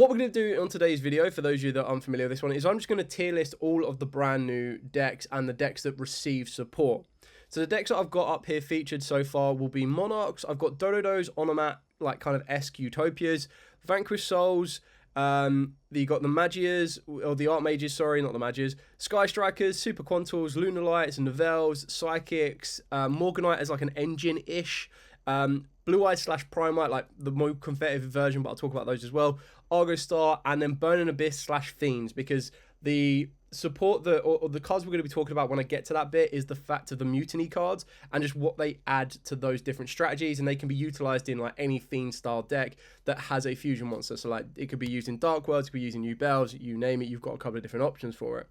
what we're going to do on today's video, for those of you that aren't familiar with this one, is I'm just going to tier list all of the brand new decks and the decks that receive support. So the decks that I've got up here featured so far will be Monarchs. I've got Dododos, Onomat, like kind of esque Utopias, Vanquish Souls. You got the Magias, or the Archmages, sorry, not the Magias, Sky Strikers, Super Quantals, Lunar Lights, Newvels, Psychics, Morganite as like an engine-ish, Blue Eyes / Primite, like the more competitive version, but I'll talk about those as well, Argo Star, and then Burning Abyss / Fiends, because the support or the cards we're going to be talking about when I get to that bit is the fact of the Mutiny cards and just what they add to those different strategies, and they can be utilized in like any Fiend style deck that has a fusion monster. So like it could be used in Dark Worlds, it could be used in Newvels, you name it, you've got a couple of different options for it.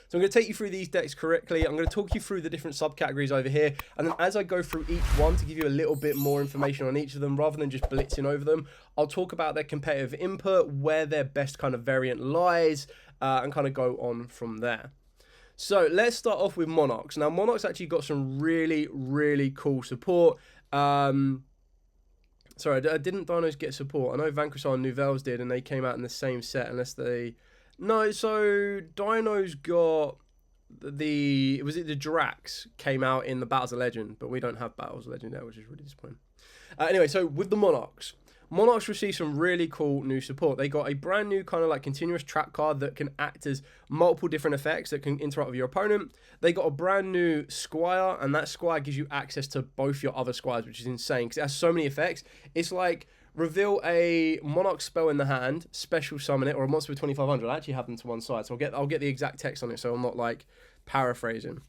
So I'm going to take you through these decks correctly. I'm going to talk you through the different subcategories over here. And then as I go through each one to give you a little bit more information on each of them, rather than just blitzing over them, I'll talk about their competitive input, where their best kind of variant lies, and kind of go on from there. So let's start off with Monarchs. Now, Monarchs actually got some really, really cool support. Sorry, didn't Dinos get support? I know Vanquish and Newvels did, and they came out in the same set, unless they... No, so Dinos got the... Was it the Drax came out in the Battles of Legend, but we don't have Battles of Legend there, which is really disappointing. Anyway, so with the Monarchs. Monarchs received some really cool new support. They got a brand new kind of like continuous trap card that can act as multiple different effects that can interact with your opponent. They got a brand new Squire, and that Squire gives you access to both your other Squires, which is insane because it has so many effects. It's like reveal a Monarch spell in the hand, special summon it, or a monster with 2500. I actually have them to one side, so I'll get the exact text on it, so I'm not like paraphrasing.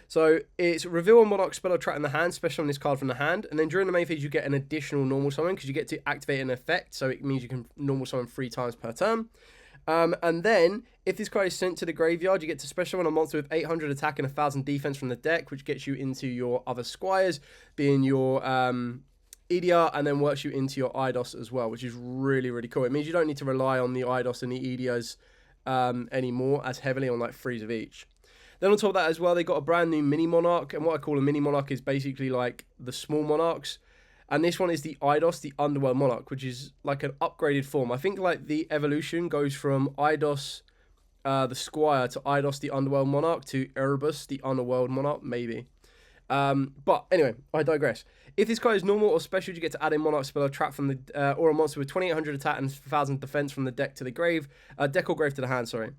So it's reveal a Monarch spell or trap in the hand, special on this card from the hand, and then during the main phase you get an additional normal summon because you get to activate an effect, so it means you can normal summon 3 times per turn. And then if this card is sent to the graveyard, you get to special summon a monster with 800 attack and 1000 defense from the deck, which gets you into your other Squires, being your Idia, and then works you into your Eidos as well, which is really, really cool. It means you don't need to rely on the Eidos and the Idias anymore as heavily on like 3s of each. Then on top of that as well, they got a brand new mini Monarch, and what I call a mini Monarch is basically like the small Monarchs. And this one is the Eidos, the Underworld Monarch, which is like an upgraded form. I think like the evolution goes from Eidos, the Squire, to Eidos, the Underworld Monarch, to Erebus, the Underworld Monarch, maybe. But anyway, I digress. If this card is normal or special, you get to add a Monarch spell or trap from the or a monster with 2800 attack and 1000 defense from the deck to the grave, deck or grave to the hand. Sorry.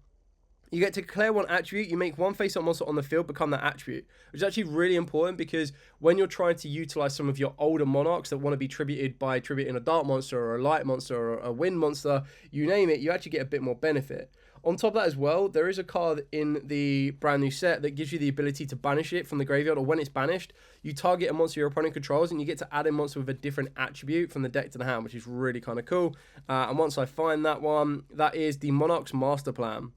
You get to declare one attribute. You make one face-up monster on the field become that attribute, which is actually really important because when you're trying to utilize some of your older Monarchs that want to be tributed by tributing a dark monster or a light monster or a wind monster, you name it, you actually get a bit more benefit. On top of that as well, there is a card in the brand new set that gives you the ability to banish it from the graveyard, or when it's banished, you target a monster your opponent controls and you get to add a monster with a different attribute from the deck to the hand, which is really kind of cool. And once I find that one, that is the Monarch's Master Plan.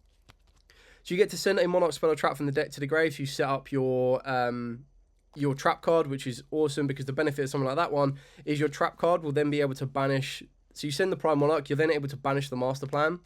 So you get to send a Monarch spell or trap from the deck to the grave. So you set up your trap card, which is awesome because the benefit of something like that one is your trap card will then be able to banish. So you send the Prime Monarch, you're then able to banish the Master Plan.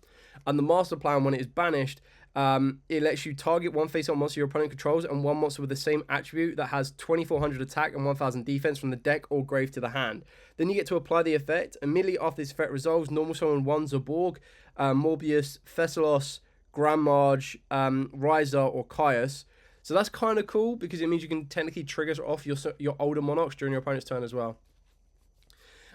And the Master Plan, when it is banished, it lets you target one face-up monster your opponent controls and one monster with the same attribute that has 2400 attack and 1000 defense from the deck or grave to the hand. Then you get to apply the effect. Immediately after this effect resolves, normal summon 1 Zaborg, Morbius, Thessalos, Grand Marge, Riser, or Caius. So that's kind of cool because it means you can technically trigger off your older Monarchs during your opponent's turn as well.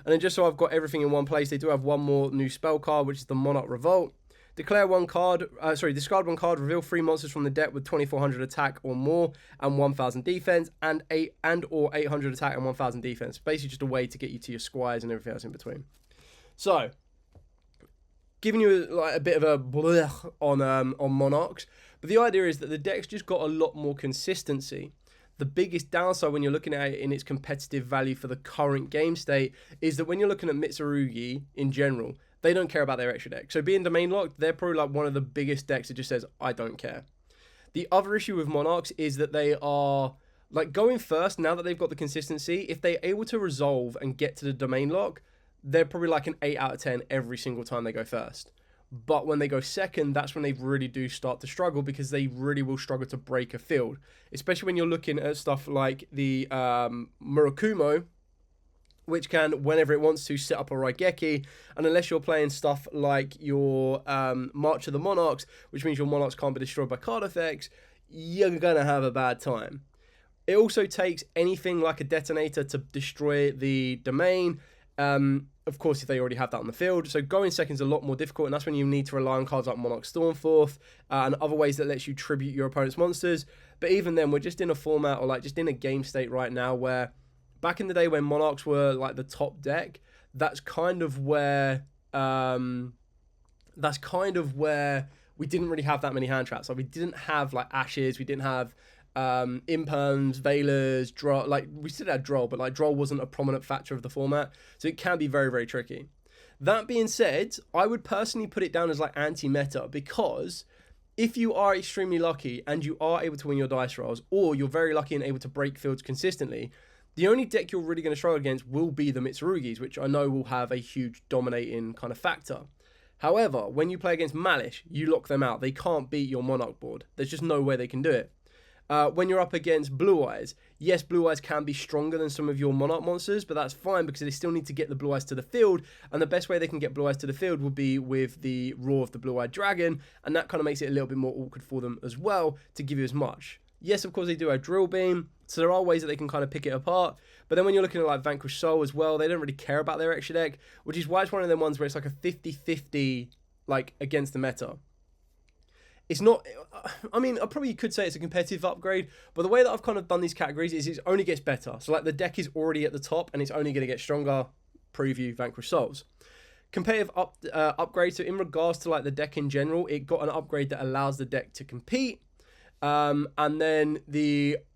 And then just so I've got everything in one place, they do have one more new spell card, which is the Monarch Revolt. Discard one card, reveal 3 monsters from the deck with 2400 attack or more and 1000 defense and 800 attack and 1000 defense. Basically just a way to get you to your Squires and everything else in between. So, giving you like a bit of a blech on Monarchs, but the idea is that the deck's just got a lot more consistency. The biggest downside when you're looking at it in its competitive value for the current game state is that when you're looking at Mitsurugi in general, they don't care about their extra deck. So being domain locked, they're probably like one of the biggest decks that just says, I don't care. The other issue with Monarchs is that they are like going first, now that they've got the consistency, if they're able to resolve and get to the domain lock, they're probably like an 8 out of 10 every single time they go first. But when they go second, that's when they really do start to struggle because they really will struggle to break a field. Especially when you're looking at stuff like the Murakumo, which can, whenever it wants to, set up a Raigeki. And unless you're playing stuff like your March of the Monarchs, which means your Monarchs can't be destroyed by card effects, you're going to have a bad time. It also takes anything like a detonator to destroy the domain. Of course, if they already have that on the field. So going second is a lot more difficult, and that's when you need to rely on cards like Monarch Stormforth and other ways that lets you tribute your opponent's monsters. But even then, we're just in a format, or like just in a game state right now where back in the day when Monarchs were like the top deck, that's kind of where we didn't really have that many hand traps. Like we didn't have like Ashes, we didn't have imperms, veilers, draw. Like we still had draw, but like draw wasn't a prominent factor of the format, so it can be very, very tricky. That being said, I would personally put it down as like anti-meta, because if you are extremely lucky and you are able to win your dice rolls, or you're very lucky and able to break fields consistently, the only deck you're really going to struggle against will be the Mitsurugis, which I know will have a huge dominating kind of factor. However, when you play against Malish, you lock them out. They can't beat your Monarch board. There's just no way they can do it. When you're up against Blue Eyes, yes, Blue Eyes can be stronger than some of your Monarch monsters, but that's fine because they still need to get the Blue Eyes to the field, and the best way they can get Blue Eyes to the field will be with the Roar of the Blue-Eyed Dragon, and that kind of makes it a little bit more awkward for them as well to give you as much. Yes, of course, they do have Drill Beam, so there are ways that they can kind of pick it apart, but then when you're looking at like Vanquish Soul as well, they don't really care about their extra deck, which is why it's one of them ones where it's like a 50-50 like against the meta. It's not, I mean, I probably could say it's a competitive upgrade, but the way that I've kind of done these categories is it only gets better. So like the deck is already at the top and it's only going to get stronger. Preview Vanquish Souls. Competitive upgrade, so in regards to like the deck in general, it got an upgrade that allows the deck to compete. And then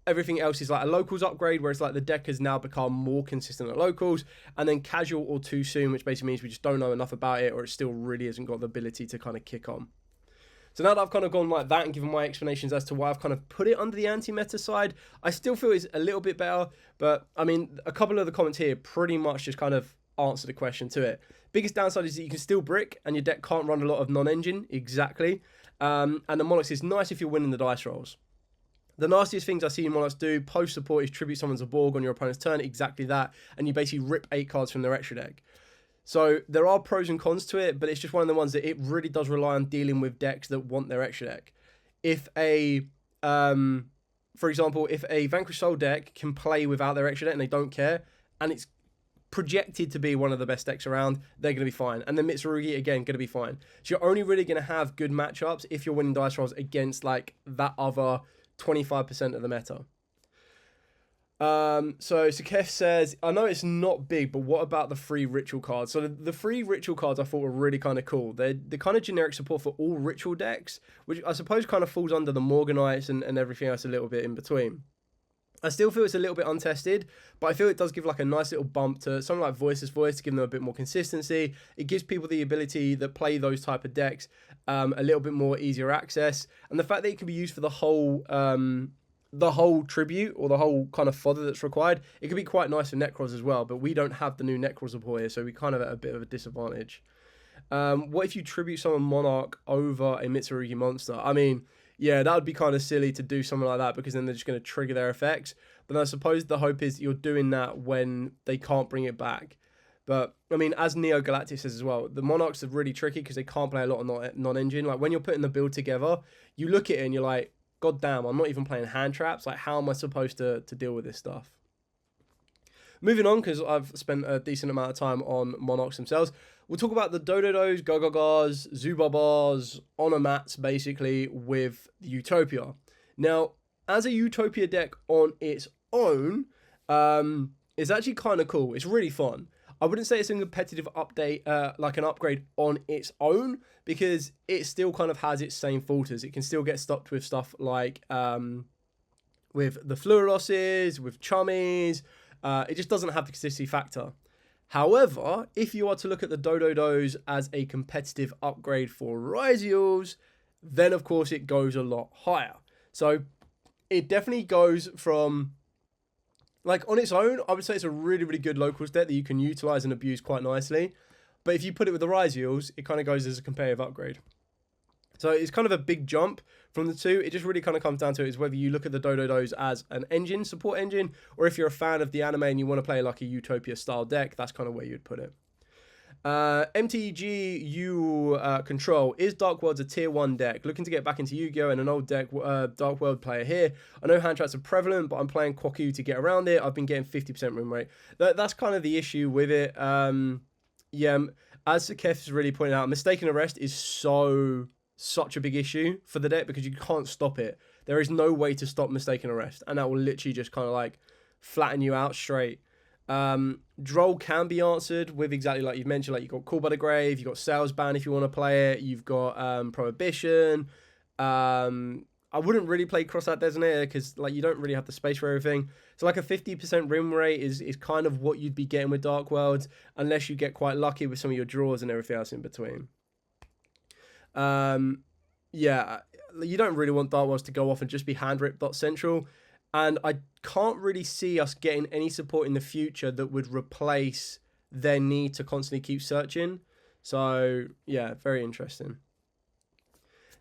everything else is like a locals upgrade, where it's like the deck has now become more consistent at locals, and then casual or too soon, which basically means we just don't know enough about it, or it still really hasn't got the ability to kind of kick on. So now that I've kind of gone like that and given my explanations as to why I've kind of put it under the anti-meta side, I still feel it's a little bit better. But I mean, a couple of the comments here pretty much just kind of answer the question to it. Biggest downside is that you can still brick and your deck can't run a lot of non-engine, exactly. And the Monarchs is nice if you're winning the dice rolls. The nastiest things I see Monarchs do post-support is tribute someone's a Borg on your opponent's turn, exactly that. And you basically rip 8 cards from their extra deck. So there are pros and cons to it, but it's just one of the ones that it really does rely on dealing with decks that want their extra deck. If for example, if a Vanquish Soul deck can play without their extra deck and they don't care, and it's projected to be one of the best decks around, they're going to be fine. And then Mitsurugi, again, going to be fine. So you're only really going to have good matchups if you're winning dice rolls against like that other 25% of the meta. So Sakef says, I know it's not big, but what about the free ritual cards? So the free ritual cards I thought were really kind of cool. They're the kind of generic support for all ritual decks, which I suppose kind of falls under the Morganites and everything else a little bit in between. I still feel it's a little bit untested, but I feel it does give like a nice little bump to something like Voiceless Voice to give them a bit more consistency. It gives people the ability that play those type of decks a little bit more easier access. And the fact that it can be used for the whole tribute or the whole kind of fodder that's required, it could be quite nice for Necros as well, but we don't have the new Necros support here, so we kind of at a bit of a disadvantage. What if you tribute someone Monarch over a Mitsurugi monster? I mean, yeah, that would be kind of silly to do something like that because then they're just going to trigger their effects. But I suppose the hope is you're doing that when they can't bring it back. But, I mean, as Neo Galactic says as well, the Monarchs are really tricky because they can't play a lot of non-engine. Like, when you're putting the build together, you look at it and you're like, God damn, I'm not even playing hand traps. Like, how am I supposed to deal with this stuff? Moving on, because I've spent a decent amount of time on Monarchs themselves, we'll talk about the Dododos, Gogogas, Zubabars, Onomats, basically, with the Utopia. Now, as a Utopia deck on its own, it's actually kind of cool. It's really fun. I wouldn't say it's a competitive update, like an upgrade on its own, because it still kind of has its same falters. It can still get stopped with stuff like with the Fluorolosses, with Chummies. It just doesn't have the consistency factor. However, if you are to look at the Dododos as a competitive upgrade for Ryziels, then of course it goes a lot higher. So it definitely goes from, like, on its own, I would say it's a really, really good locals deck that you can utilize and abuse quite nicely. But if you put it with the Ryziels, it kind of goes as a competitive upgrade. So it's kind of a big jump from the two. It just really kind of comes down to is whether you look at the Dodos as an engine, support engine, or if you're a fan of the anime and you want to play like a Utopia style deck, that's kind of where you'd put it. MTGU Control. Is Dark Worlds a tier 1 deck? Looking to get back into Yu-Gi-Oh! And an old deck, Dark World player here. I know hand traps are prevalent, but I'm playing Kwaku to get around it. I've been getting 50% win rate. That's kind of the issue with it. Yeah, as Kef's really pointed out, mistaken arrest is such a big issue for the deck because you can't stop it. There is no way to stop mistaken arrest, and that will literally just kind of like flatten you out straight. Droll can be answered with exactly like you've mentioned, like you've got Call by the Grave, you've got Sales Ban if you want to play it, you've got Prohibition. I wouldn't really play Cross-Out Designator because like you don't really have the space for everything. So like a 50% win rate is kind of what you'd be getting with Dark Worlds, unless you get quite lucky with some of your draws and everything else in between. Yeah, you don't really want Dark Worlds to go off and just be hand-rip.central. And I can't really see us getting any support in the future that would replace their need to constantly keep searching. So, yeah, very interesting.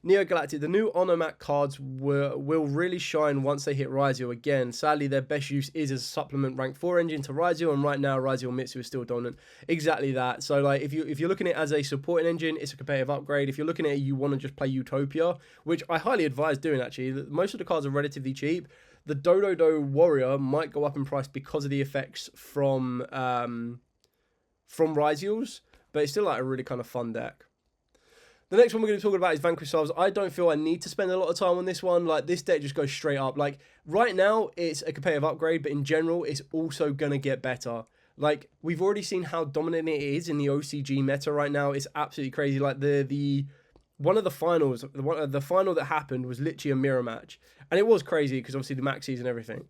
Neo Galactic, the new Onomat cards will really shine once they hit Raizio again. Sadly, their best use is as a supplement rank 4 engine to Raizio, and right now Raizio Mitsu is still dominant. Exactly that. So like if you're looking at it as a supporting engine, it's a competitive upgrade. If you're looking at it, you want to just play Utopia, which I highly advise doing actually. Most of the cards are relatively cheap. The Dodo Warrior might go up in price because of the effects from Raizio's, but it's still like a really kind of fun deck. The next one we're going to be talking about is Vanquish Souls. I don't feel I need to spend a lot of time on this one. Like, this deck just goes straight up. Like, right now, it's a competitive upgrade, but in general, it's also going to get better. Like, we've already seen how dominant it is in the OCG meta right now. It's absolutely crazy. Like, one of the finals, the final that happened was literally a mirror match. And it was crazy because obviously the maxis and everything.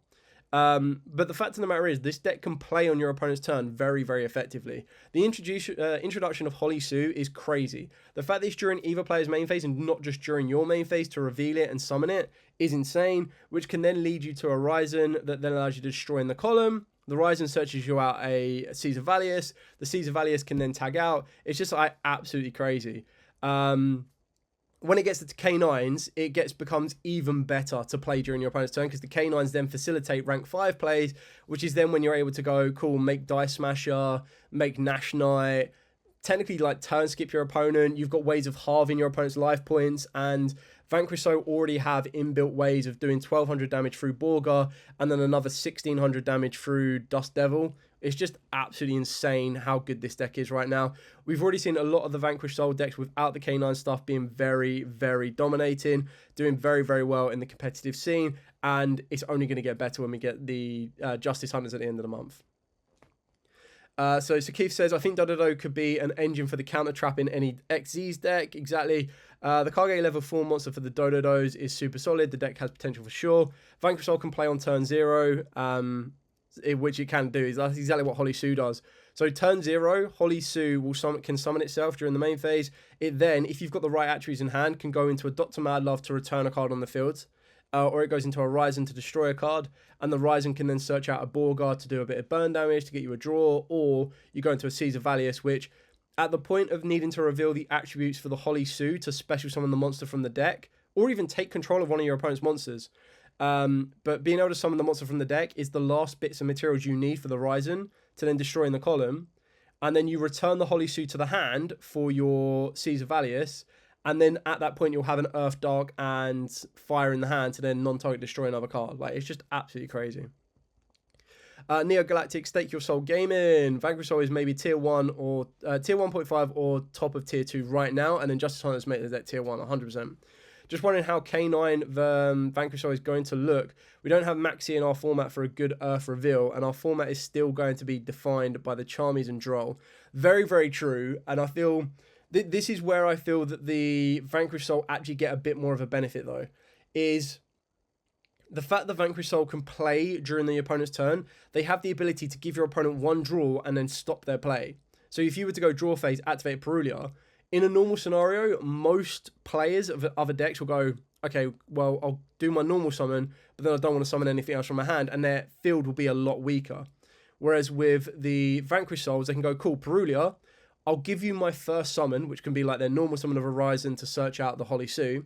But the fact of the matter is, this deck can play on your opponent's turn very, very effectively. The introduction of Holly Sue is crazy. The fact that it's during either player's main phase and not just during your main phase to reveal it and summon it is insane, which can then lead you to a Ryzen that then allows you to destroy in the column. The Ryzen searches you out a Caesar Valius. The Caesar Valius can then tag out. It's just like absolutely crazy. When it gets to K9s, it becomes even better to play during your opponent's turn because the K9s then facilitate rank 5 plays, which is then when you're able to go, cool, make Dice Smasher, make Nash Knight, technically like turn skip your opponent. You've got ways of halving your opponent's life points, and Vanquish So already have inbuilt ways of doing 1200 damage through Borga and then another 1600 damage through Dust Devil. It's just absolutely insane how good this deck is right now. We've already seen a lot of the Vanquish Soul decks without the K9 stuff being very, very dominating, doing very, very well in the competitive scene, and it's only going to get better when we get the Justice Hunters at the end of the month. So Keith says, I think Dodo could be an engine for the counter trap in any XZ's deck. Exactly. The Kage level 4 monster for the Dodos is super solid. The deck has potential for sure. Vanquish Soul can play on turn 0. Which it can do. That's exactly what Holly Sue does. So turn 0, Holly Sue can summon itself during the main phase. It then, if you've got the right attributes in hand, can go into a Dr. Madlove to return a card on the field. Or it goes into a Ryzen to destroy a card. And the Ryzen can then search out a Borgard to do a bit of burn damage to get you a draw. Or you go into a Caesar Valius, which at the point of needing to reveal the attributes for the Holly Sue to special summon the monster from the deck, or even take control of one of your opponent's monsters, but being able to summon the monster from the deck is the last bits of materials you need for the Ryzen to then destroy in the column. And then you return the Holly Sue to the hand for your Caesar Valius. And then at that point, you'll have an Earth Dark and Fire in the hand to then non-target destroy another card. Like, it's just absolutely crazy. Neo Galactic, Stake Your Soul Gaming. Vanquish Soul is maybe tier 1 or tier 1.5 or top of tier 2 right now. And then Justice Hunters make the deck tier 1, 100%. Just wondering how K9 Vanquish Soul is going to look. We don't have Maxi in our format for a good Earth reveal, and our format is still going to be defined by the Charmies and Droll. Very, very true, and I feel this is where I feel that the Vanquish Soul actually get a bit more of a benefit, though, is the fact that Vanquish Soul can play during the opponent's turn. They have the ability to give your opponent one draw and then stop their play. So if you were to go draw phase, activate Perulia, in a normal scenario, most players of other decks will go, okay, well, I'll do my normal summon, but then I don't want to summon anything else from my hand, and their field will be a lot weaker. Whereas with the Vanquish Souls, they can go, cool, Perulia, I'll give you my first summon, which can be like their normal summon of Horizon to search out the Holy Sue.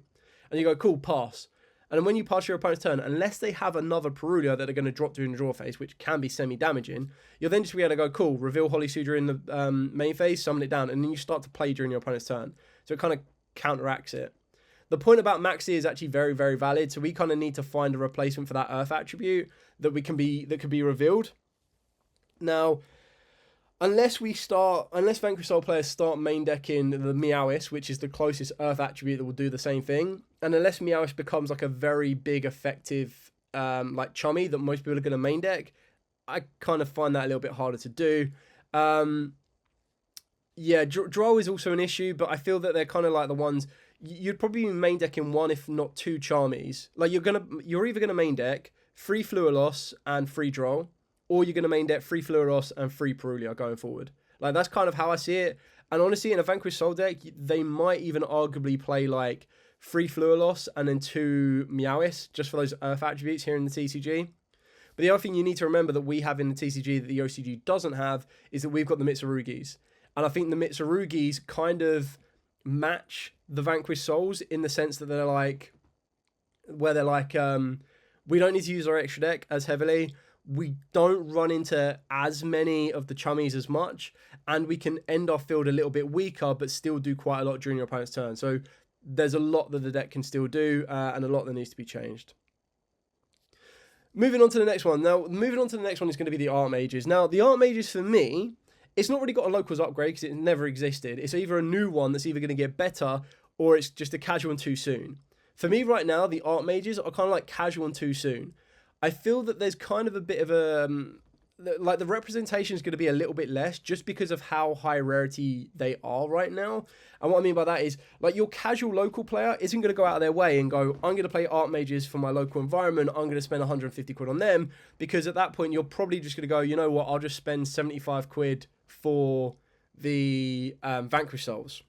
And you go, cool, pass. And then when you pass your opponent's turn, unless they have another Perulia that are going to drop during the draw phase, which can be semi-damaging, you'll then just be able to go, cool, reveal Holy Sue during the main phase, summon it down, and then you start to play during your opponent's turn. So it kind of counteracts it. The point about Maxi is actually very, very valid. So we kind of need to find a replacement for that Earth attribute that can be revealed. Now, unless Vanquish Soul players start main decking the Meowis, which is the closest Earth attribute that will do the same thing, and unless Meowis becomes like a very big, effective, like chummy that most people are going to main deck, I kind of find that a little bit harder to do. Yeah, draw is also an issue, but I feel that they're kind of like the ones you'd probably be main decking one, if not two Charmies. Like you're either gonna main deck 3 Fluilos and 3 Droll, or you're gonna main deck 3 Fluilos and 3 Perulia going forward. Like that's kind of how I see it. And honestly, in a Vanquish Soul deck, they might even arguably play like 3 Fluilos and then 2 Meowis, just for those Earth attributes here in the TCG. But the other thing you need to remember that we have in the TCG that the OCG doesn't have is that we've got the Mitsurugis. And I think the Mitsurugis kind of match the Vanquish Souls in the sense that they're like, we don't need to use our extra deck as heavily. We don't run into as many of the chummies as much, and we can end our field a little bit weaker, but still do quite a lot during your opponent's turn. So there's a lot that the deck can still do, and a lot that needs to be changed. Moving on to the next one. Now, moving on to the next one is going to be the Archmages. Now, the Archmages for me, it's not really got a locals upgrade because it never existed. It's either a new one that's either going to get better or it's just a casual and too soon. For me right now, the Archmages are kind of like casual and too soon. I feel that there's kind of a bit of a... like the representation is going to be a little bit less just because of how high rarity they are right now. And what I mean by that is like your casual local player isn't going to go out of their way and go, I'm going to play Archmages for my local environment. I'm going to spend 150 quid on them, because at that point you're probably just going to go, you know what, I'll just spend 75 quid for the Vanquish Souls.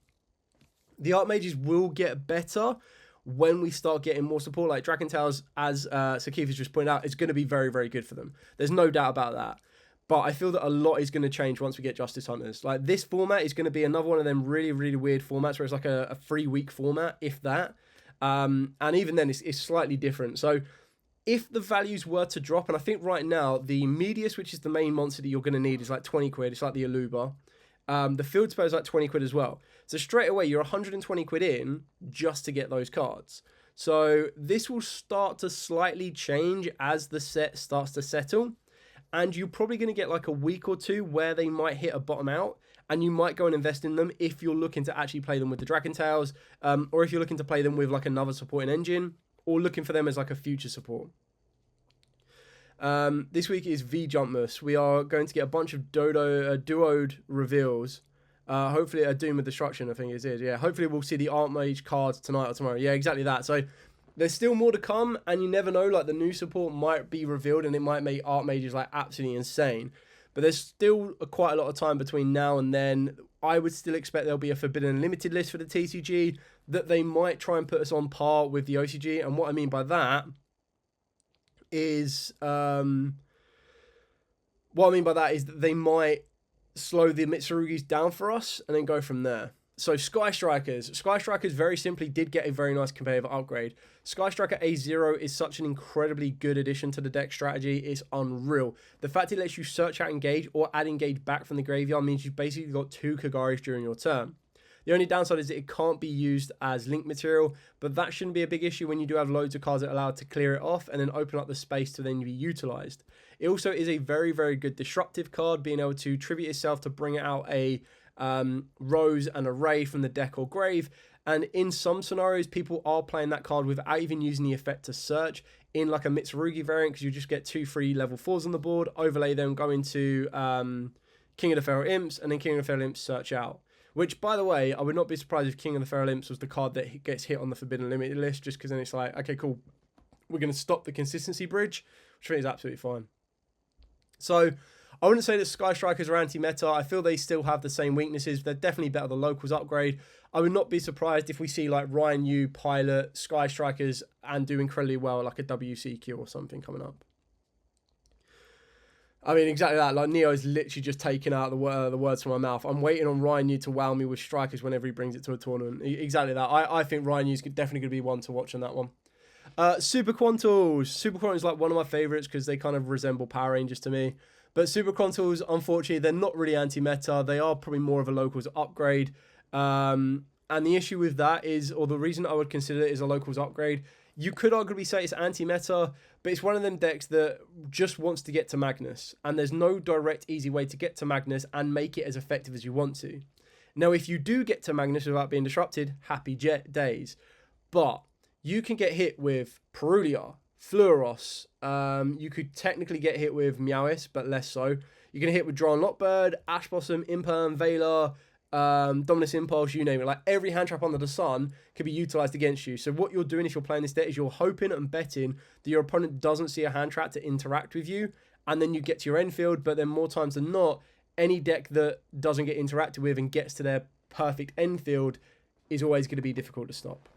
The Archmages will get better when we start getting more support. Like Dragon Tales, as Sakif has just pointed out, is going to be very, very good for them. There's no doubt about that. But I feel that a lot is going to change once we get Justice Hunters. Like this format is going to be another one of them really, really weird formats where it's like a 3-week format, if that. And even then, it's slightly different. So if the values were to drop, and I think right now, the Medius, which is the main monster that you're going to need, is like 20 quid. It's like the Aluba. The Field Spell is like 20 quid as well. So straight away, you're 120 quid in just to get those cards. So this will start to slightly change as the set starts to settle. And you're probably going to get like a week or two where they might hit a bottom out. And you might go and invest in them if you're looking to actually play them with the Dragon Tales. Or if you're looking to play them with like another supporting engine. Or looking for them as like a future support. This week is V-Jumpmas. We are going to get a bunch of duoed reveals. Hopefully a Doom of Destruction, I think it is. Yeah, hopefully we'll see the Archmage cards tonight or tomorrow. Yeah, exactly that. So there's still more to come, and you never know, like the new support might be revealed and it might make Archmages like absolutely insane. But there's still quite a lot of time between now and then. I would still expect there'll be a Forbidden Limited list for the TCG that they might try and put us on par with the OCG. And what I mean by that is that they might slow the Mitsurugis down for us and then go from there. So Sky Strikers very simply did get a very nice competitive upgrade. Sky Striker A0 is such an incredibly good addition to the deck strategy. It's unreal. The fact it lets you search out Engage or add Engage back from the graveyard means you've basically got 2 Kagaris during your turn. The only downside is that it can't be used as link material, but that shouldn't be a big issue when you do have loads of cards that allow it to clear it off and then open up the space to then be utilized. It also is a very, very good disruptive card, being able to tribute itself to bring out a Rose and a Ray from the deck or grave. And in some scenarios, people are playing that card without even using the effect to search in like a Mitsurugi variant, because you just get 2 free level 4s on the board, overlay them, go into King of the Feral Imps, and then King of the Feral Imps search out. Which, by the way, I would not be surprised if King of the Feral Imps was the card that gets hit on the Forbidden Limited list, just because then it's like, okay, cool, we're going to stop the consistency bridge, which I think is absolutely fine. So I wouldn't say that Sky Strikers are anti-meta. I feel they still have the same weaknesses. They're definitely better than Locals upgrade. I would not be surprised if we see like Ryan Yu pilot Sky Strikers and do incredibly well, like a WCQ or something coming up. I mean, exactly that. Like, Neo's literally just taking out the words from my mouth. I'm waiting on Ryan Yu to wow me with strikers whenever he brings it to a tournament. Exactly that. I think Ryan Yu's definitely going to be one to watch on that one. Super Quantals. Super Quantals is like one of my favourites because they kind of resemble Power Rangers to me. But Super Quantals, unfortunately, they're not really anti-meta. They are probably more of a locals upgrade. And the issue with that is, or the reason I would consider it is a locals upgrade, you could arguably say it's anti-meta, but it's one of them decks that just wants to get to Magnus. And there's no direct, easy way to get to Magnus and make it as effective as you want to. Now, if you do get to Magnus without being disrupted, happy jet days. But you can get hit with Perulia, Fluoros. You could technically get hit with Meowis, but less so. You can hit with Drawn Lockbird, Ash Blossom, Imperm, Veiler, Dominus Impulse, you name it. Like, every hand trap under the sun can be utilized against you. So what you're doing if you're playing this deck is you're hoping and betting that your opponent doesn't see a hand trap to interact with you, and then you get to your end field. But then more times than not, any deck that doesn't get interacted with and gets to their perfect end field is always going to be difficult to stop.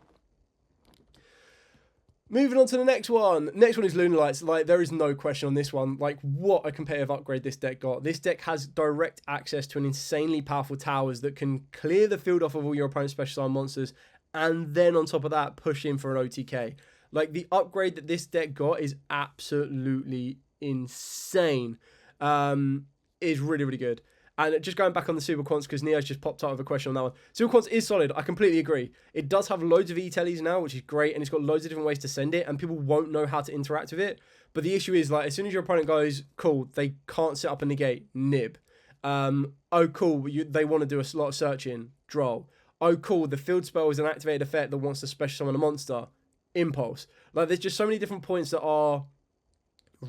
Moving on to the next one. Next one is Lunar Lights. Like, there is no question on this one. Like, what a competitive upgrade this deck got. This deck has direct access to an insanely powerful towers that can clear the field off of all your opponent's special summon monsters, and then on top of that, push in for an OTK. Like, the upgrade that this deck got is absolutely insane. Is really, really good. And just going back on the Super Quants, because Neo's just popped out with a question on that one. Super Quants is solid. I completely agree. It does have loads of E-Tellies now, which is great, and it's got loads of different ways to send it, and people won't know how to interact with it. But the issue is, like, as soon as your opponent goes, cool, they can't set up a negate, nib. Oh, cool, they want to do a lot of searching, droll. Oh, cool, the field spell is an activated effect that wants to special summon a monster, impulse. Like, there's just so many different points that are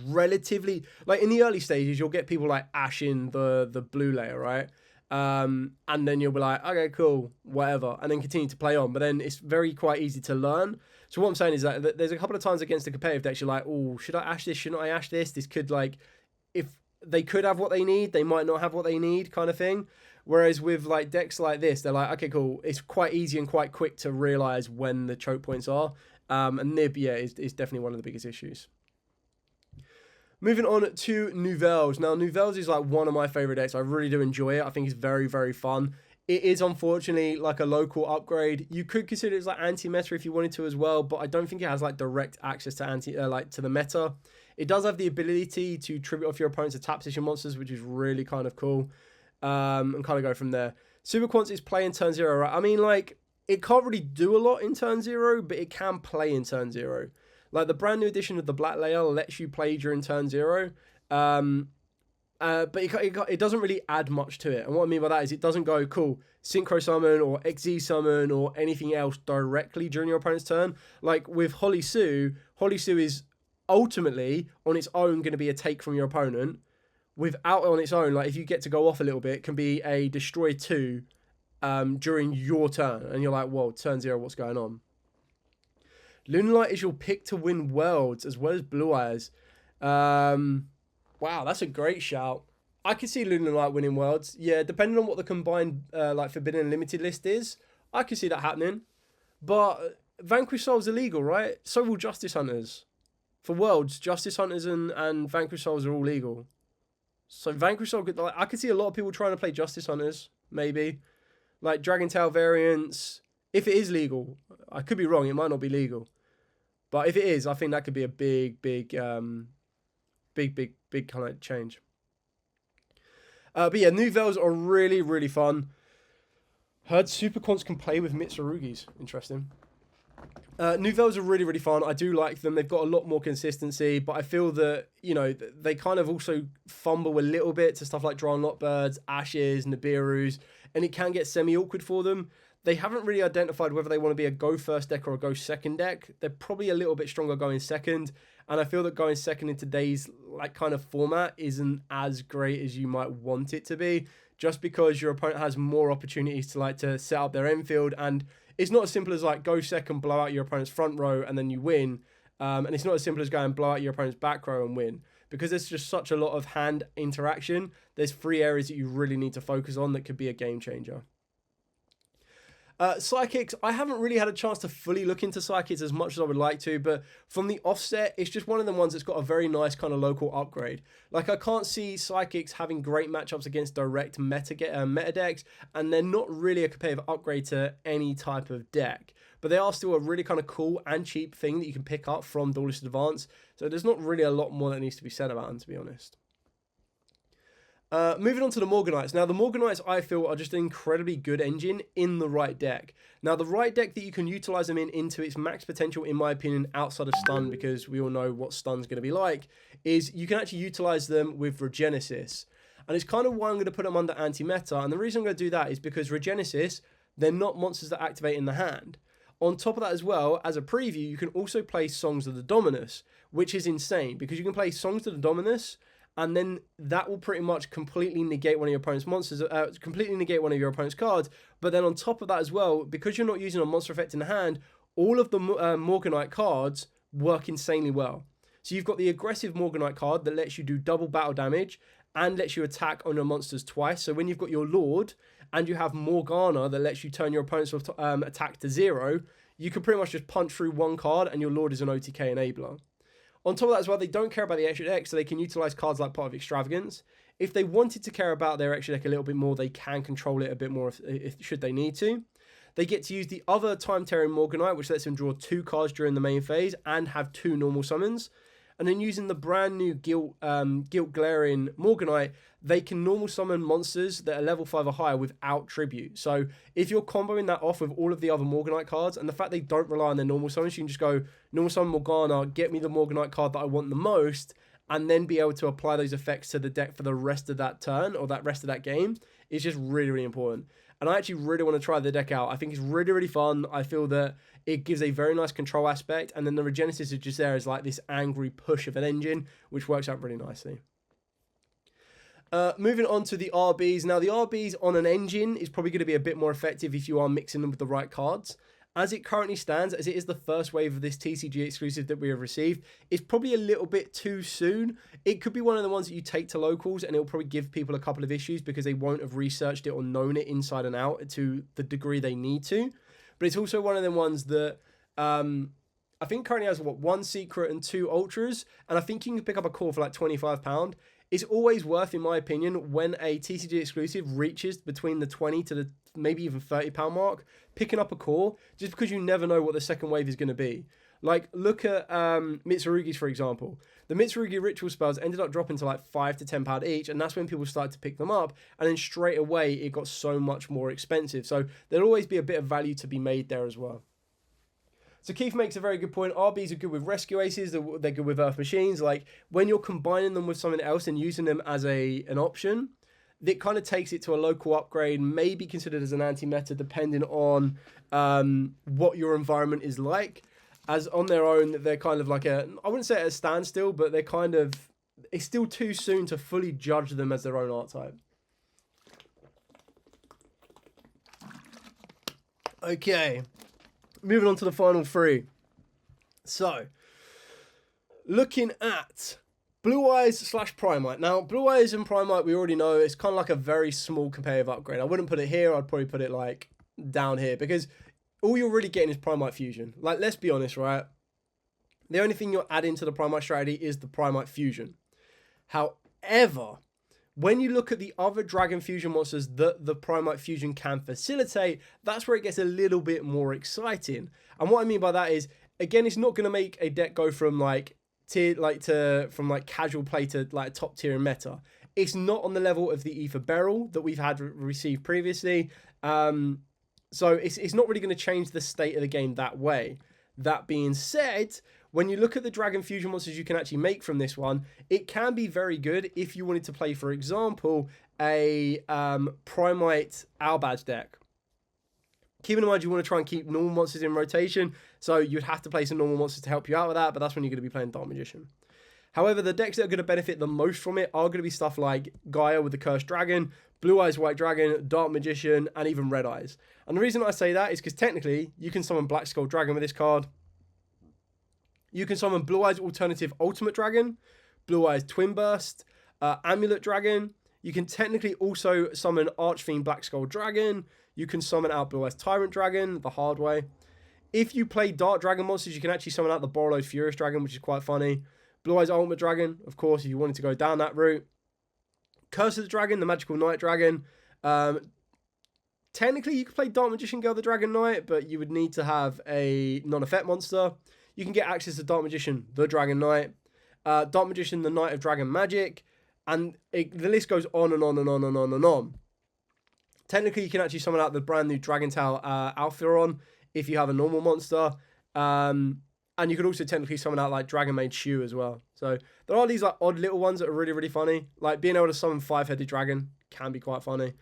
relatively, like, in the early stages you'll get people like Ash in the blue layer, right? And then you'll be like, okay, cool, whatever, and then continue to play on. But then it's quite easy to learn. So what I'm saying is that there's a couple of times against the competitive decks you're like, oh, should I Ash this, shouldn't I Ash this? This could, like, if they could have what they need, they might not have what they need, kind of thing. Whereas with, like, decks like this, they're like, okay, cool, it's quite easy and quite quick to realize when the choke points are. And nib, yeah, is definitely one of the biggest issues. Moving on to Newvels. Now, Newvels is like one of my favorite decks. I really do enjoy it. I think it's very, very fun. It is unfortunately like a local upgrade. You could consider it as like anti-meta if you wanted to as well, but I don't think it has like direct access to to the meta. It does have the ability to tribute off your opponent's attack position monsters, which is really kind of cool. And kind of go from there. Super Quants is play in turn 0, right? I mean, like, it can't really do a lot in turn 0, but it can play in turn 0. Like, the brand new edition of the Black Layer lets you play during turn 0, but it doesn't really add much to it. And what I mean by that is it doesn't go, cool, Synchro Summon or XZ Summon or anything else directly during your opponent's turn. Like, with Holly Sue is ultimately, on its own, going to be a take from your opponent. Without on its own, like, if you get to go off a little bit, it can be a Destroy 2 during your turn. And you're like, whoa, turn 0, what's going on? Lunalight is your pick to win Worlds as well as Blue Eyes. Wow, that's a great shout. I could see Lunalight winning Worlds. Yeah, depending on what the combined like Forbidden and Limited list is, I could see that happening. But Vanquish Soul's illegal, right? So will Justice Hunters. For Worlds, Justice Hunters and Vanquish Souls are all legal. So Vanquish Soul, like, I could see a lot of people trying to play Justice Hunters, maybe. Like Dragon Tail variants, if it is legal. I could be wrong, it might not be legal. But if it is, I think that could be a big kind of change. But yeah, Newvels are really, really fun. Heard Super Quants can play with Mitsurugis. Interesting. Newvels are really, really fun. I do like them. They've got a lot more consistency, but I feel that, you know, they kind of also fumble a little bit to stuff like Drawn Lockbirds, Ashes, Nibiru's, and it can get semi-awkward for them. They haven't really identified whether they want to be a go first deck or a go second deck. They're probably a little bit stronger going second, and I feel that going second in today's like kind of format isn't as great as you might want it to be, just because your opponent has more opportunities to set up their end field, and it's not as simple as like go second, blow out your opponent's front row, and then you win. And it's not as simple as go and blow out your opponent's back row and win, because there's just such a lot of hand interaction. There's 3 areas that you really need to focus on that could be a game changer. Psychics, I haven't really had a chance to fully look into Psychics as much as I would like to, but from the offset, it's just one of the ones that's got a very nice kind of local upgrade. Like, I can't see Psychics having great matchups against direct meta decks, and they're not really a competitive upgrade to any type of deck. But they are still a really kind of cool and cheap thing that you can pick up from Duelist Advance, so there's not really a lot more that needs to be said about them, to be honest. Moving on to the Morganites. Now, the Morganites, I feel, are just an incredibly good engine in the right deck. Now, the right deck that you can utilize them into its max potential, in my opinion, outside of stun, because we all know what stun's going to be like, is you can actually utilize them with Regenesis. And it's kind of why I'm going to put them under anti-meta. And the reason I'm going to do that is because Regenesis, they're not monsters that activate in the hand. On top of that as well, as a preview, you can also play Songs of the Dominus, which is insane, because you can play Songs of the Dominus, and then that will pretty much completely negate one of your opponent's monsters, completely negate one of your opponent's cards. But then on top of that as well, because you're not using a monster effect in the hand, all of the Morganite cards work insanely well. So you've got the aggressive Morganite card that lets you do double battle damage and lets you attack on your monsters twice. So when you've got your Lord and you have Morgana that lets you turn your opponent's attack to 0, you can pretty much just punch through one card and your Lord is an OTK enabler. On top of that as well, they don't care about the extra deck, so they can utilize cards like Part of Extravagance. If they wanted to care about their extra deck a little bit more, they can control it a bit more if should they need to. They get to use the other Time Tearing Morganite, which lets them draw 2 cards during the main phase and have 2 normal summons. And then using the brand new Guilt Glaring Morganite, they can normal summon monsters that are level 5 or higher without tribute. So if you're comboing that off with all of the other Morganite cards, and the fact they don't rely on their normal summons, you can just go normal summon Morgana, get me the Morganite card that I want the most, and then be able to apply those effects to the deck for the rest of that turn or that rest of that game. It's just really, really important. And I actually really want to try the deck out. I think it's really, really fun. I feel that it gives a very nice control aspect. And then the Regenesis is just there as like this angry push of an engine, which works out really nicely. Moving on to the RBs. Now, the RBs on an engine is probably going to be a bit more effective if you are mixing them with the right cards. As it currently stands, as it is the first wave of this TCG exclusive that we have received, it's probably a little bit too soon. It could be one of the ones that you take to locals and it'll probably give people a couple of issues because they won't have researched it or known it inside and out to the degree they need to. But it's also one of the ones that I think currently has, 1 secret and 2 ultras. And I think you can pick up a core for like £25. It's always worth, in my opinion, when a TCG exclusive reaches between the 20 to the maybe even £30 mark, picking up a core, just because you never know what the second wave is going to be. Like, look at Mitsurugi's, for example. The Mitsurugi ritual spells ended up dropping to like £5 to £10 each, and that's when people started to pick them up, and then straight away it got so much more expensive. So there'll always be a bit of value to be made there as well. So Keith makes a very good point. RBs are good with rescue aces. They're good with Earth Machines. Like, when you're combining them with something else and using them as an option, it kind of takes it to a local upgrade, maybe considered as an anti-meta, depending on what your environment is like. As on their own, they're kind of like I wouldn't say at a standstill, but they're kind of, it's still too soon to fully judge them as their own archetype. Okay. Moving on to the final 3. So, looking at Blue Eyes / Primite. Now, Blue Eyes and Primite, we already know, it's kind of like a very small competitive upgrade. I wouldn't put it here. I'd probably put it like down here because all you're really getting is Primite Fusion. Like, let's be honest, right? The only thing you're adding to the Primite strategy is the Primite Fusion. However, when you look at the other Dragon Fusion monsters that the Primite Fusion can facilitate, that's where it gets a little bit more exciting. And what I mean by that is, again, it's not going to make a deck go from from casual play to like top tier in meta. It's not on the level of the Ether Beryl that we've had received previously. So it's not really going to change the state of the game that way. That being said, when you look at the Dragon Fusion monsters you can actually make from this one, it can be very good if you wanted to play, for example, a Primite Albaz deck. Keeping in mind you want to try and keep normal monsters in rotation, so you'd have to play some normal monsters to help you out with that, but that's when you're going to be playing Dark Magician. However, the decks that are going to benefit the most from it are going to be stuff like Gaia with the Cursed Dragon, Blue Eyes White Dragon, Dark Magician, and even Red Eyes. And the reason I say that is because technically, you can summon Black Skull Dragon with this card. You can summon Blue Eyes Alternative Ultimate Dragon, Blue Eyes Twin Burst, Amulet Dragon. You can technically also summon Archfiend Black Skull Dragon. you can summon out Blue Eyes Tyrant Dragon the hard way. If you play Dark Dragon monsters, you can actually summon out the Borrelow's Furious Dragon, which is quite funny. Blue Eyes Ultimate Dragon, of course, if you wanted to go down that route. Curse of the Dragon, the Magical Knight Dragon. Technically, you could play Dark Magician Girl, the Dragon Knight, but you would need to have a non-effect monster. You can get access to Dark Magician, the Dragon Knight. Dark Magician, the Knight of Dragon Magic. And the list goes on and on and on and on and on. Technically, you can actually summon out the brand new Dragon Tail Alpharon if you have a normal monster. And you could also technically summon out like Dragon Maid Shu as well. So there are these like odd little ones that are really, really funny. Like being able to summon 5-headed dragon can be quite funny.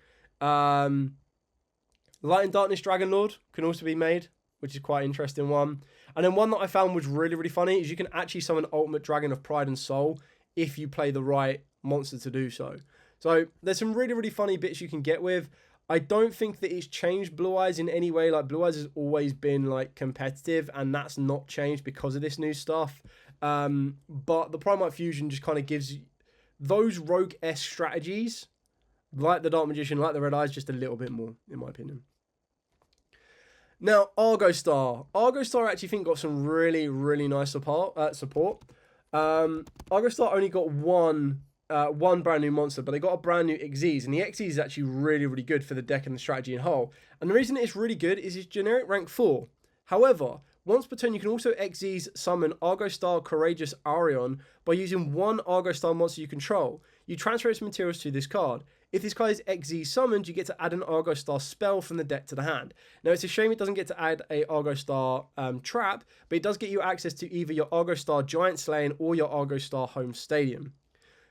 Light and Darkness Dragon Lord can also be made, which is quite an interesting one. And then one that I found was really, really funny is you can actually summon Ultimate Dragon of Pride and Soul if you play the right monster to do so. So there's some really, really funny bits you can get with. I don't think that it's changed Blue Eyes in any way. Like Blue Eyes has always been like competitive, and that's not changed because of this new stuff. But the Primite Fusion just kind of gives those rogue-esque strategies, like the Dark Magician, like the Red Eyes, just a little bit more, in my opinion. Now, Argo Star. Argo Star I actually think got some really, really nice support. Argo Star only got one brand new monster, but they got a brand new Xyz, and the Xyz is actually really, really good for the deck and the strategy in whole. And the reason it's really good is it's generic rank 4. However, once per turn, you can also Xyz summon Argo Star Courageous Arion by using one Argo Star monster you control. You transfer its materials to this card. If this card is Xyz summoned, you get to add an Argo Star spell from the deck to the hand. Now, it's a shame it doesn't get to add a Argo Star trap, but it does get you access to either your Argo Star Giant Slaying or your Argo Star Home Stadium.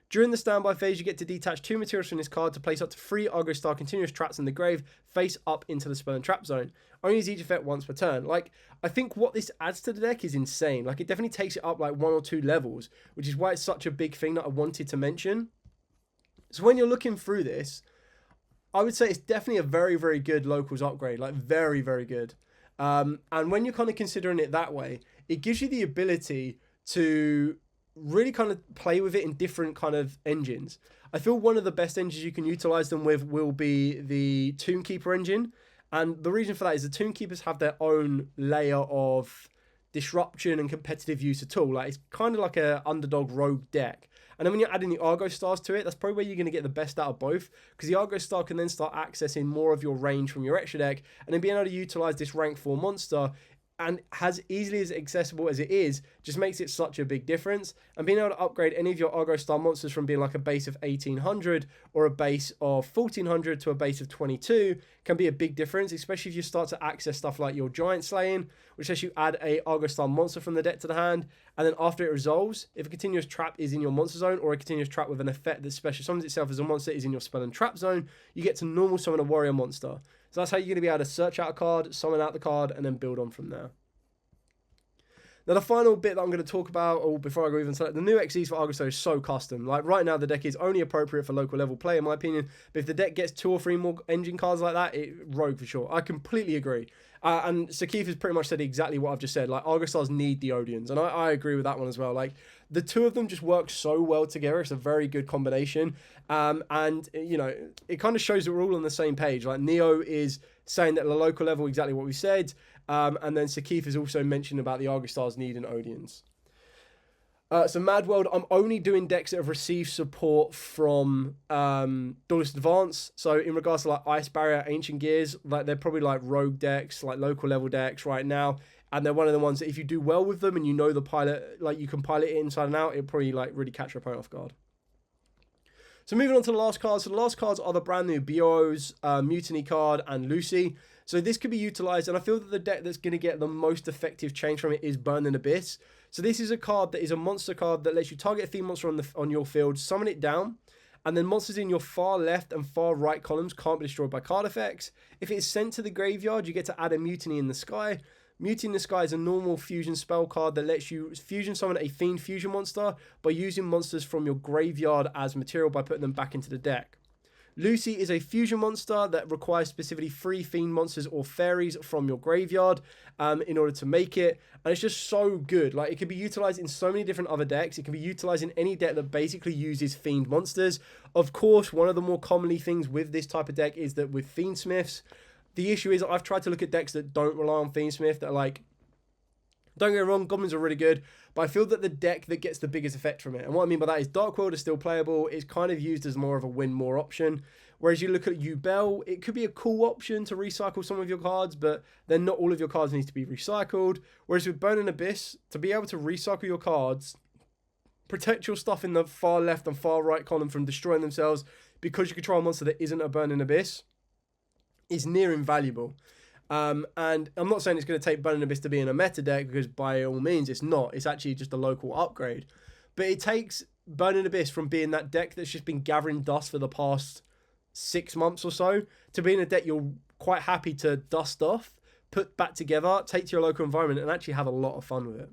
During the standby phase, you get to detach 2 materials from this card to place up to 3 Argo Star continuous traps in the grave, face up into the spell and trap zone. Only use each effect once per turn. Like, I think what this adds to the deck is insane. Like, it definitely takes it up like 1 or 2 levels, which is why it's such a big thing that I wanted to mention. So when you're looking through this, I would say it's definitely a very, very good locals upgrade. Like, very, very good. And when you're kind of considering it that way, it gives you the ability to really kind of play with it in different kind of engines. I feel one of the best engines you can utilize them with will be the Tombkeeper engine. And the reason for that is the Tombkeepers have their own layer of disruption and competitive use at all. Like, it's kind of like a underdog rogue deck. And then when you're adding the Argo Stars to it, that's probably where you're going to get the best out of both, because the Argo Star can then start accessing more of your range from your extra deck, and then being able to utilize this rank 4 monster, and as easily as accessible as it is, just makes it such a big difference. And being able to upgrade any of your Argo Star monsters from being like a base of 1800 or a base of 1400 to a base of 22 can be a big difference, especially if you start to access stuff like your Giant Slaying, which lets you add a Argo Star monster from the deck to the hand. And then after it resolves, if a continuous trap is in your monster zone, or a continuous trap with an effect that special summons itself as a monster is in your spell and trap zone, you get to normal summon a warrior monster. So that's how you're going to be able to search out a card, summon out the card, and then build on from there. Now, the final bit that I'm going to talk about, or before I go even to the new Xyz for Argo Star is so custom. Like, right now, the deck is only appropriate for local level play, in my opinion. But if the deck gets 2 or 3 more engine cards like that, rogue for sure. I completely agree. And Sakif has pretty much said exactly what I've just said. Like, Argo Stars need the Odeons. And I agree with that one as well. Like, the two of them just work so well together. It's a very good combination. And, you know, it kind of shows that we're all on the same page. Like, Neo is saying that at the local level exactly what we said. And then Sakif has also mentioned about the Argo Stars needing Odeons. So Mad World, I'm only doing decks that have received support from Duelist Advance. So in regards to like Ice Barrier, Ancient Gears, like they're probably like rogue decks, like local level decks right now. And they're one of the ones that if you do well with them and you know the pilot, like you can pilot it inside and out, it'll probably like really catch your opponent off guard. So moving on to the last cards. So the last cards are the brand new Bios, Mutiny card, and Lucy. So this could be utilized, and I feel that the deck that's going to get the most effective change from it is Burning Abyss. So this is a card that is a monster card that lets you target a theme monster on your field, summon it down, and then monsters in your far left and far right columns can't be destroyed by card effects. If it is sent to the graveyard, you get to add a Mutiny in the Sky. Mutiny in the Sky is a normal fusion spell card that lets you fusion summon a Fiend fusion monster by using monsters from your graveyard as material by putting them back into the deck. Lucy is a fusion monster that requires specifically 3 Fiend monsters or fairies from your graveyard in order to make it. And it's just so good. Like, it can be utilized in so many different other decks. It can be utilized in any deck that basically uses Fiend monsters. Of course, one of the more commonly things with this type of deck is that with Fiend Smiths, The issue is I've tried to look at decks that don't rely on Fiendsmith, that are like, don't get me wrong, goblins are really good, but I feel that the deck that gets the biggest effect from it, and what I mean by that is Dark World is still playable, it's kind of used as more of a win more option, whereas you look at Yubel, it could be a cool option to recycle some of your cards, but then not all of your cards need to be recycled, whereas with Burning Abyss, to be able to recycle your cards, protect your stuff in the far left and far right column from destroying themselves because you control a monster that isn't a Burning Abyss, is near invaluable. And I'm not saying it's going to take Burning Abyss to be in a meta deck, because by all means it's not. It's actually just a local upgrade. But it takes Burning Abyss from being that deck that's just been gathering dust for the past 6 months or so to being a deck you're quite happy to dust off, put back together, take to your local environment, and actually have a lot of fun with it.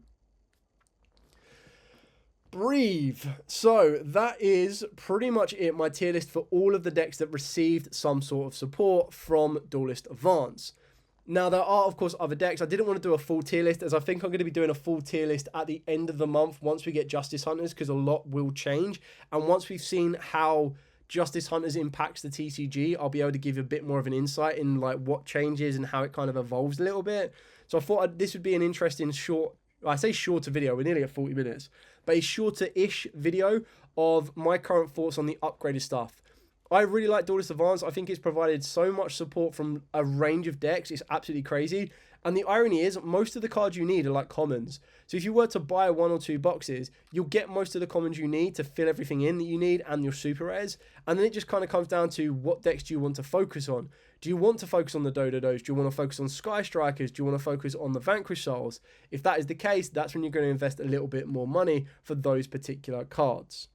Breathe. So that is pretty much it, my tier list for all of the decks that received some sort of support from Duelist Advance. Now, there are, of course, other decks. I didn't want to do a full tier list, as I think I'm going to be doing a full tier list at the end of the month once we get Justice Hunters, because a lot will change. And once we've seen how Justice Hunters impacts the TCG, I'll be able to give you a bit more of an insight in like what changes and how it kind of evolves a little bit. So I thought this would be an interesting short, I say shorter video, we're nearly at 40 minutes, but a shorter-ish video of my current thoughts on the upgraded stuff. I really like Duelist Advance. I think it's provided so much support from a range of decks. It's absolutely crazy. And the irony is, most of the cards you need are like commons. So if you were to buy 1 or 2 boxes, you'll get most of the commons you need to fill everything in that you need and your super rares. And then it just kind of comes down to what decks do you want to focus on. Do you want to focus on the Dodos? Do you want to focus on Sky Strikers? Do you want to focus on the Vanquish Souls? If that is the case, that's when you're going to invest a little bit more money for those particular cards.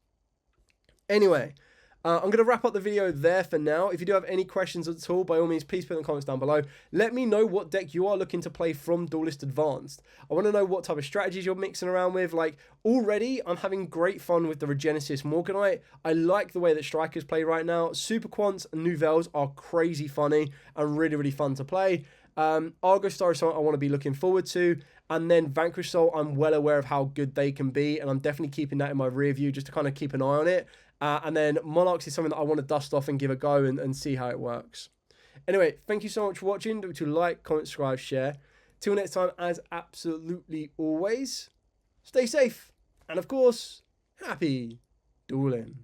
Anyway, I'm going to wrap up the video there for now. If you do have any questions at all, by all means, please put in the comments down below. Let me know what deck you are looking to play from Duelist Advanced. I want to know what type of strategies you're mixing around with. Like, already, I'm having great fun with the Regenesis Morganite. I like the way that Strikers play right now. Super Quants and Newvels are crazy funny and really, really fun to play. Argo Star is something I want to be looking forward to. And then Vanquish Soul, I'm well aware of how good they can be, and I'm definitely keeping that in my rear view just to kind of keep an eye on it. And then Monarch is something that I want to dust off and give a go and see how it works. Anyway, thank you so much for watching. Don't forget to like, comment, subscribe, share. Till next time, as absolutely always, stay safe. And of course, happy dueling.